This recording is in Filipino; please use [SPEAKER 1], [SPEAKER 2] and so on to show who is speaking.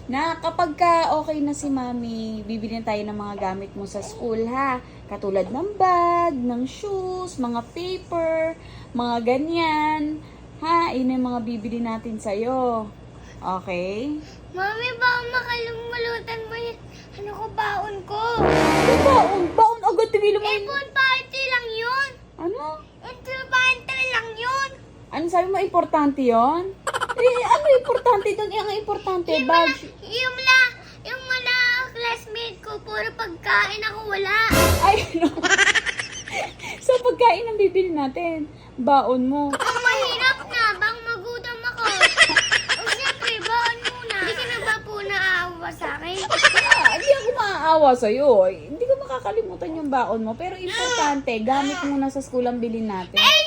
[SPEAKER 1] Na kapag ka okay na si Mami, bibili tayo ng mga gamit mo sa school, ha? Katulad ng bag, ng shoes, mga paper, mga ganyan. Ha? Yun yung mga bibili natin sa'yo. Okay?
[SPEAKER 2] Mami, baka makalimutan mo yun. Ano ko, baon ko?
[SPEAKER 1] Ano baon? Baon agad, tigil mo yun.
[SPEAKER 2] Ipon party lang yun.
[SPEAKER 1] Ano?
[SPEAKER 2] Ipon party lang yun.
[SPEAKER 1] Ano sabi mo, importante yon? Ano importante doon? Ang importante, badge.
[SPEAKER 2] Yung mga classmate ko, puro pagkain ako wala.
[SPEAKER 1] Ay, no. So, pagkain ang bibili natin. Baon mo.
[SPEAKER 2] Ang mahirap na, bang magutom ako. O siyempre, baon muna. Hindi ka na ba po naaawa sa akin?
[SPEAKER 1] Hindi ako maaawa sa'yo. Hindi ko makakalimutan yung baon mo. Pero importante, gamit muna sa school ang bilhin natin.
[SPEAKER 2] Eh,